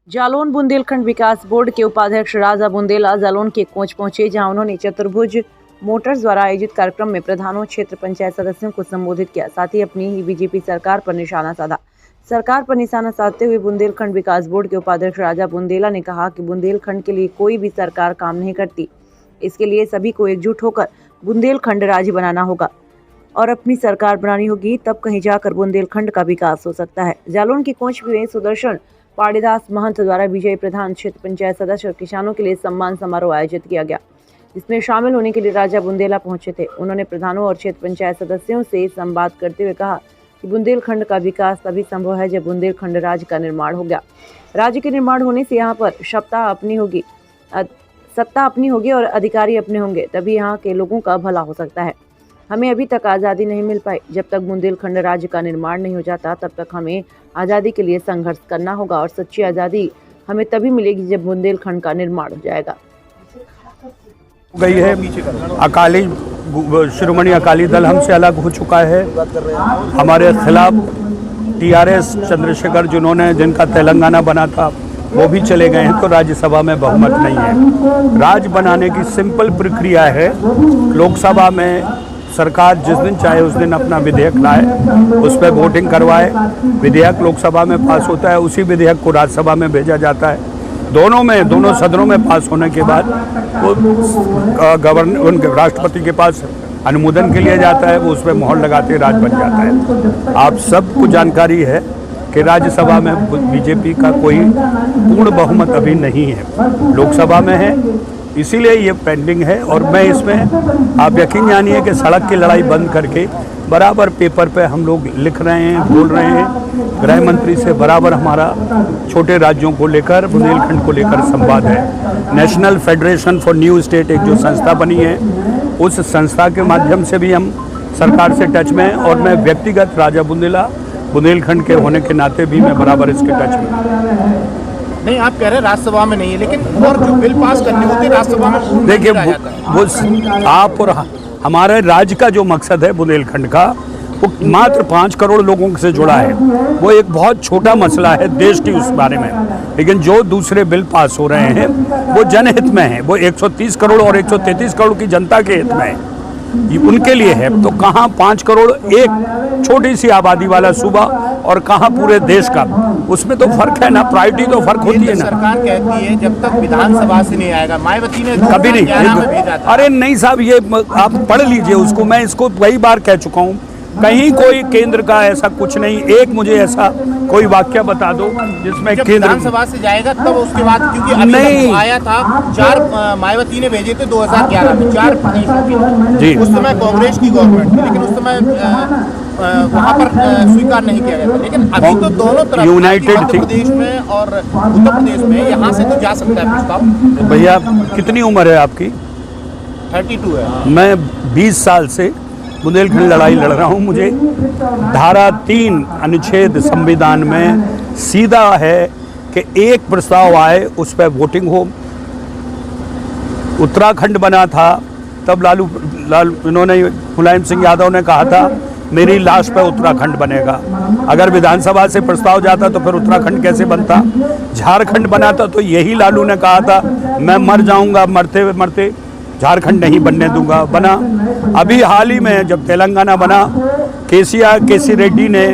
जालौन बुंदेलखंड विकास board के उपाध्यक्ष राजा बुंदेला जालौन के कोच पहुंचे, जहां उन्होंने चतुर्भुज मोटर्स द्वारा आयोजित कार्यक्रम में प्रधानों क्षेत्र पंचायत सदस्यों को संबोधित किया। साथ ही अपनी ही बीजेपी सरकार पर निशाना साधा। सरकार पर निशाना साधते हुए बुंदेलखंड विकास बोर्ड के उपाध्यक्ष राजा बुंदेला ने कहा कि बुंदेलखंड के लिए कोई भी सरकार काम नहीं करती। इसके लिए सभी को एकजुट होकर बुंदेलखंड राज्य बनाना होगा और अपनी सरकार बनानी होगी, तब कहीं जाकर बुंदेलखंड का विकास हो सकता है। जालौन की कोच में सुदर्शन पाड़ीदास महंत द्वारा विजयी प्रधान क्षेत्र पंचायत सदस्य और किसानों के लिए सम्मान समारोह आयोजित किया गया, जिसमें शामिल होने के लिए राजा बुंदेला पहुंचे थे। उन्होंने प्रधानों और क्षेत्र पंचायत सदस्यों से संवाद करते हुए कहा कि बुंदेलखंड का विकास तभी संभव है जब बुंदेलखंड राज्य का निर्माण हो गया। राज्य के निर्माण होने से यहाँ पर सत्ता अपनी होगी और अधिकारी अपने होंगे, तभी यहाँ के लोगों का भला हो सकता है। हमें अभी तक आज़ादी नहीं मिल पाई। जब तक बुंदेलखंड राज्य का निर्माण नहीं हो जाता, तब तक हमें आज़ादी के लिए संघर्ष करना होगा और सच्ची आज़ादी हमें तभी मिलेगी जब बुंदेलखंड का निर्माण हो जाएगा। गई है अकाली शिरोमणि अकाली दल हमसे अलग हो चुका है। हमारे खिलाफ टीआरएस चंद्रशेखर जिनका तेलंगाना बना था वो भी चले गए हैं, तो राज्यसभा में बहुमत नहीं है। राज्य बनाने की सिंपल प्रक्रिया है, लोकसभा में सरकार जिस दिन चाहे उस दिन अपना विधेयक लाए, उस पर वोटिंग करवाए, विधेयक लोकसभा में पास होता है, उसी विधेयक को राज्यसभा में भेजा जाता है। दोनों सदनों में पास होने के बाद वो उनके राष्ट्रपति के पास अनुमोदन के लिए जाता है, वो उस पर मोहर लगाते राज्य बन जाता है। आप सबको जानकारी है कि राज्यसभा में बीजेपी का कोई पूर्ण बहुमत अभी नहीं है, लोकसभा में है, इसीलिए ये पेंडिंग है। और मैं इसमें आप यकीन जानिए कि सड़क की लड़ाई बंद करके बराबर पेपर पे हम लोग लिख रहे हैं, बोल रहे हैं। गृह मंत्री से बराबर हमारा छोटे राज्यों को लेकर, बुंदेलखंड को लेकर संवाद है। National federation for new state एक जो संस्था बनी है, उस संस्था के माध्यम से भी हम सरकार से टच में हैं। और मैं व्यक्तिगत राजा बुंदेला बुंदेलखंड के होने के नाते भी मैं बराबर इसके टच में। नहीं, आप कह रहे हैं राज्यसभा में नहीं है, लेकिन और जो बिल पास करनी होती है राज्यसभा में, देखिए वो आप और हमारे राज्य का जो मकसद है बुंदेलखंड का, वो मात्र 5 करोड़ लोगों से जुड़ा है। वो एक बहुत छोटा मसला है देश की उस बारे में, लेकिन जो दूसरे बिल पास हो रहे हैं वो जनहित में है। वो 130 करोड़ और 133 करोड़ की जनता के हित में है, ये उनके लिए है। तो कहाँ 5 करोड़ एक छोटी सी आबादी वाला सूबा और कहाँ पूरे देश का, उसमें तो फर्क है ना, प्रायोरिटी तो फर्क होती है ना। सरकार कहती है जब तक विधानसभा से नहीं आएगा, मायावती ने कभी नहीं। अरे नहीं साहब, ये आप पढ़ लीजिए उसको, मैं इसको कई बार कह चुका हूँ, कहीं कोई केंद्र का ऐसा कुछ नहीं। एक मुझे ऐसा कोई वाक्य बता दो जिसमें केंद्र विधानसभा से जाएगा तब उसके बाद, क्योंकि अभी नहीं आया था 4 मायावती ने भेजे थे 2011 में 4 जी, उस समय कांग्रेस की गवर्नमेंट थी, लेकिन उस समय वहाँ पर स्वीकार नहीं किया गया था। लेकिन अभी तो दोनों तरफ यूनाइटेड मध्य प्रदेश में और उत्तर प्रदेश में यहाँ से तो जा सकता है प्रस्ताव। भैया कितनी उम्र है आपकी? 32 है। मैं 20 साल से बुंदेलखंड लड़ाई लड़ रहा हूँ। मुझे धारा 3 अनुच्छेद संविधान में सीधा है कि एक प्रस्ताव आए उस पर वोटिंग हो। उत्तराखंड बना था तब इन्होंने मुलायम सिंह यादव ने कहा था मेरी लाश पे उत्तराखंड बनेगा। अगर विधानसभा से प्रस्ताव जाता तो फिर उत्तराखंड कैसे बनता? झारखंड बना था तो यही लालू ने कहा था मैं मर जाऊंगा, मरते मरते झारखंड नहीं बनने दूंगा, बना। अभी हाल ही में जब तेलंगाना बना, केसी रेड्डी ने